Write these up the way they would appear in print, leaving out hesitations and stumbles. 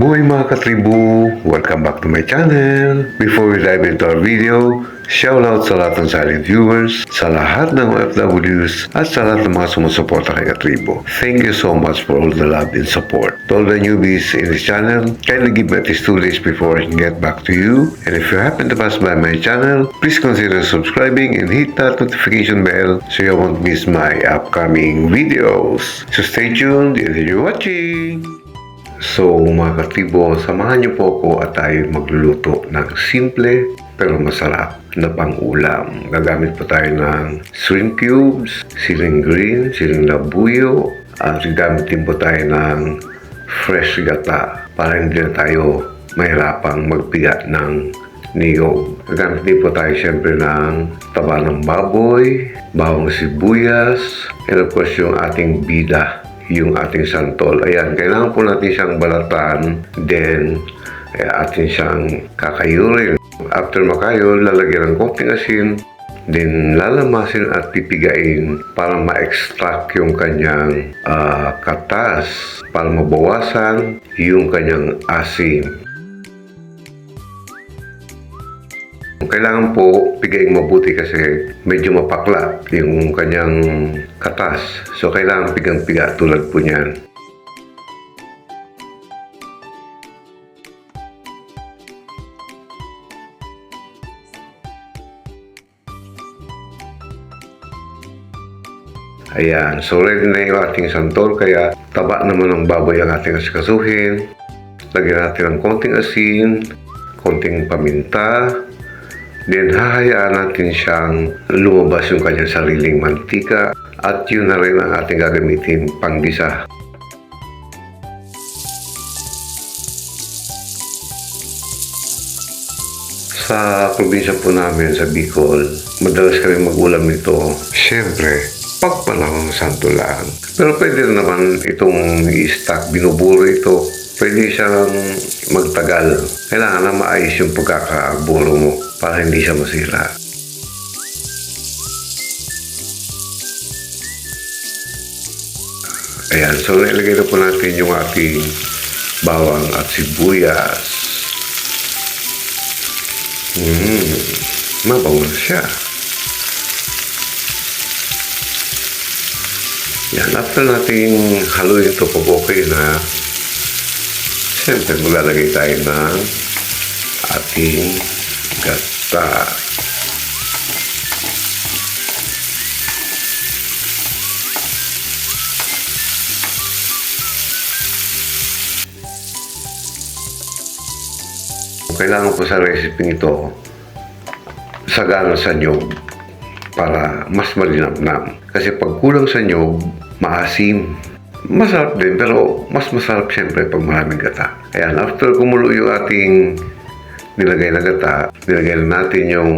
Mabuhay mga katribu! Welcome back to my channel! Before we dive into our video, shout out sa lahat ng silent viewers, sa lahat ng OFWs, at sa lahat ng mga sumusuporta kay katribu. Thank you so much for all the love and support. To all the newbies in this channel, kindly give me at least 2 days before I can get back to you. And if you happen to pass by my channel, please consider subscribing and hit that notification bell so you won't miss my upcoming videos. So stay tuned and enjoy watching! So mga katribo, samahan niyo po ako at tayo magluluto ng simple pero masarap na pang-ulam. Gagamit po tayo ng shrimp cubes, siling green, siling labuyo, at gagamit din po tayo ng fresh gata para hindi na tayo mahirapang magpiga ng niyog. Gagamit din po tayo syempre ng taba ng baboy, bawang sibuyas, and of course yung ating bida, yung ating santol. Ayan, kailangan po natin siyang balatan, then atin siyang kakayurin. After makayul, lalagyan ng konting asin, then lalamasin at pipigain para ma-extract yung kanyang katas, para mabawasan yung kanyang asim. Kailangan po pigain mabuti kasi medyo mapakla yung kanyang katas. So kailangan pigang-piga tulad po niyan. Ayan, so ready na yung ating santol, kaya taba naman ng baboy ang ating asikasuhin. Lagyan natin ng konting asin, konting paminta, then hahayaan natin siyang lumabas yung kanyang sariling mantika, at yun na rin ang ating gagamitin panggisa. Sa probinsya po namin sa Bicol, madalas kami mag-ulam nito. Siyempre, pag panahon santo lang. Pero pwede naman itong i-stack, binuburo ito. Pwede siyang magtagal. Kailangan na maayos yung pagkakaburo mo para hindi siya masira. Ayan, so nailagay na po natin yung ating bawang at sibuyas. Mabango na siya. Yan, after natin haluin ito pag okay na, siyempre maglalagay tayo ng ating gata. Kailangan po sa recipe ito sagana sa nyog para mas malinamnam. Kasi pag kulang sa nyog, maasim. Masarap din, pero mas masarap siyempre pag maraming gata. Ayan, after kumulo yung ating nilagay na gata, nilagay na natin yung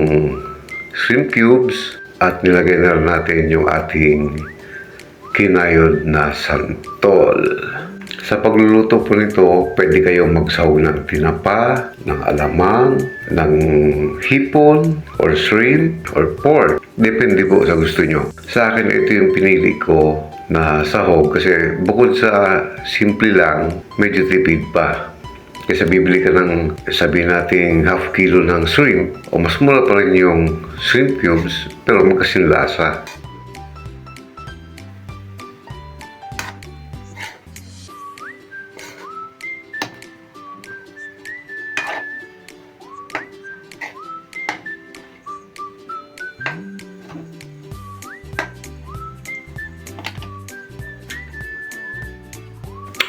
shrimp cubes at nilagay na natin yung ating kinayod na santol. Sa pagluluto po nito, pwede kayong magsaw ng tinapa, ng alamang, ng hipon, or shrimp, or pork. Depende po sa gusto nyo. Sa akin, ito yung pinili ko na sahog kasi bukod sa simple lang, medyo tipid pa. Kasi bibili ka ng, sabihin natin, half kilo ng shrimp, o mas mura pa rin yung shrimp cubes, pero magkasinlasa.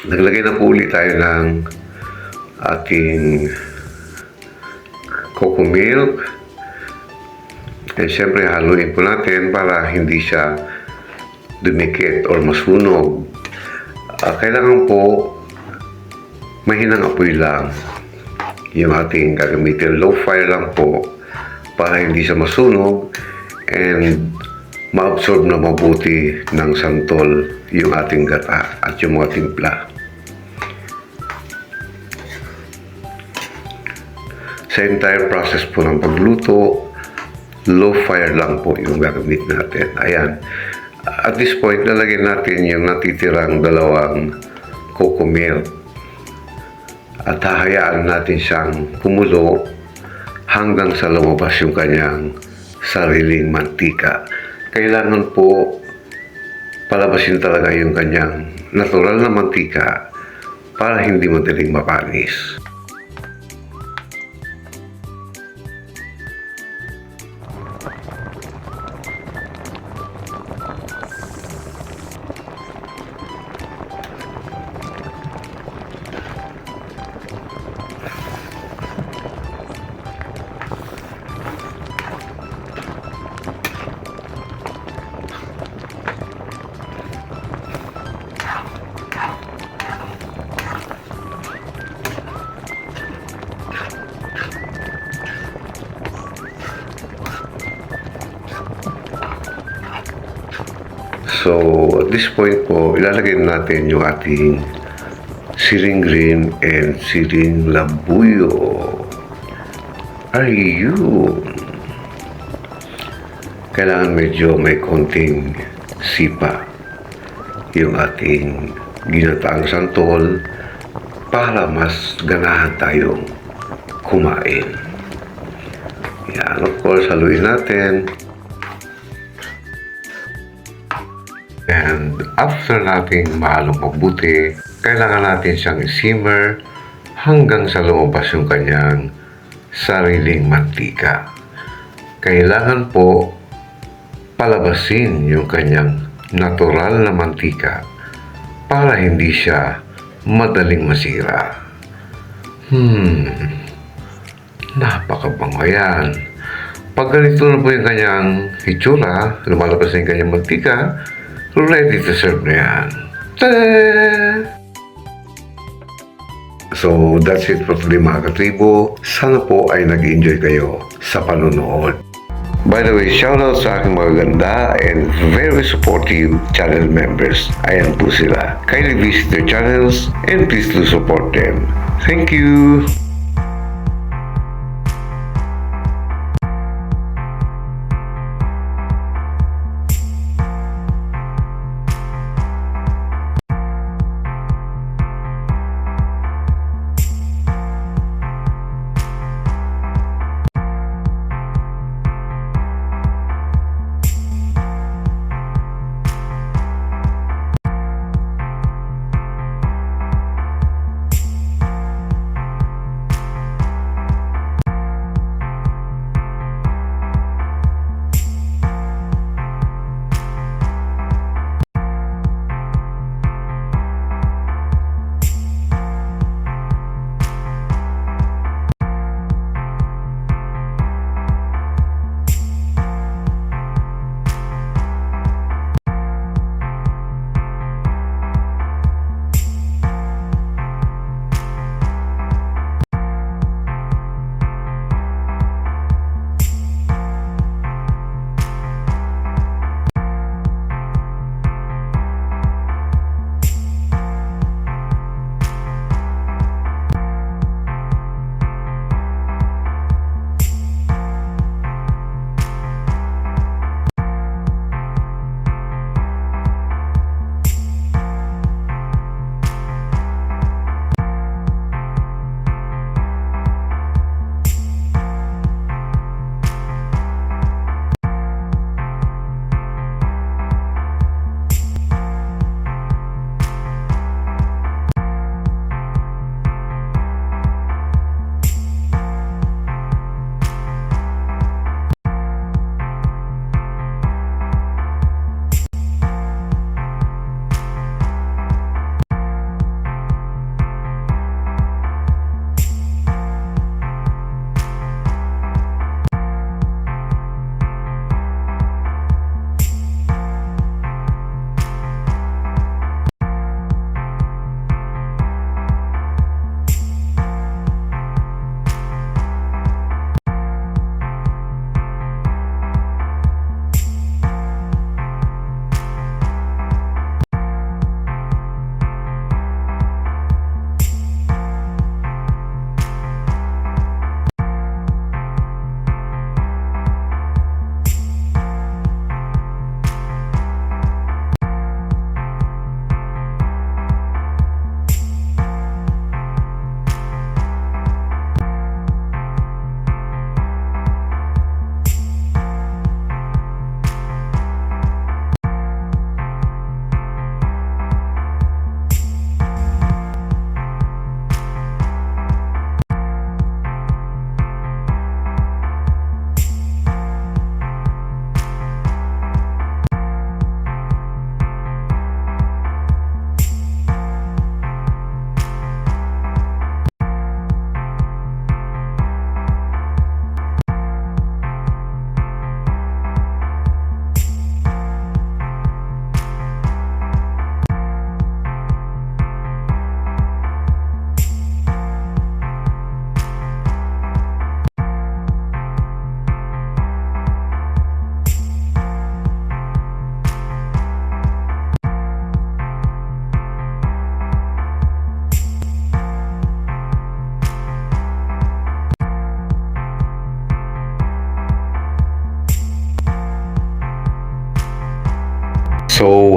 Naglagay na po ulit tayo ng ating cocoa milk. And syempre haluin po natin para hindi siya dumikit or masunog. Kailangan po mahinang apoy lang yung ating gagamitin. Low fire lang po para hindi siya masunog and ma-absorb na mabuti ng santol yung ating gata at yung mga timpla. Sa entire process po ng pagluto, low fire lang po yung gagamit natin. Ayan. At this point, lalagyan natin yung natitirang dalawang cocoa milk. at hahayaan natin siyang kumulo hanggang sa lumabas yung kanyang sariling mantika. Kailangan po palabasin talaga yung kanyang natural na mantika para hindi madaling mapanis. So, at this point po, ilalagay natin yung ating siling green and siling labuyo. Ayun. Kailangan medyo may konting sipa yung ating ginataang santol para mas ganahan tayong kumain. Yan, of course, haluin natin. And after nating mahalong mabuti, kailangan natin siyang simmer hanggang sa lumabas yung kanyang sariling mantika. Kailangan po palabasin yung kanyang natural na mantika para hindi siya madaling masira. Napakabango yan. Pag ganito na po yung kanyang hitsura, lumalabas na yung kanyang mantika, ready to serve na yan. Ta-da! So, that's it for today mga katribo. Sana po ay nag-enjoy kayo sa panonood. By the way, shoutout sa aking mga ganda and very supportive channel members. Ayan po sila. Kindly visit their channels and please do support them. Thank you!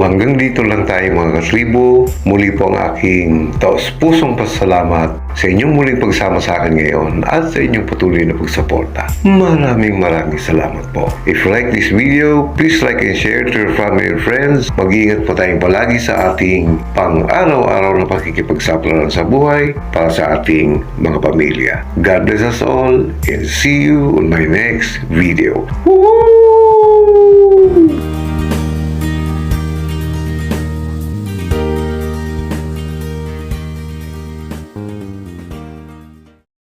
Kung hanggang dito lang tayo mga katribo, muli po ang aking taos-pusong pasalamat sa inyong muling pagsama sa akin ngayon at sa inyong patuloy na pagsuporta. Maraming salamat po. If you like this video, please like and share to your family and friends. Mag-iingat po tayong palagi sa ating pang-araw-araw na pakikipagsapalaran sa buhay para sa ating mga pamilya. God bless us all and see you on my next video. Woohoo!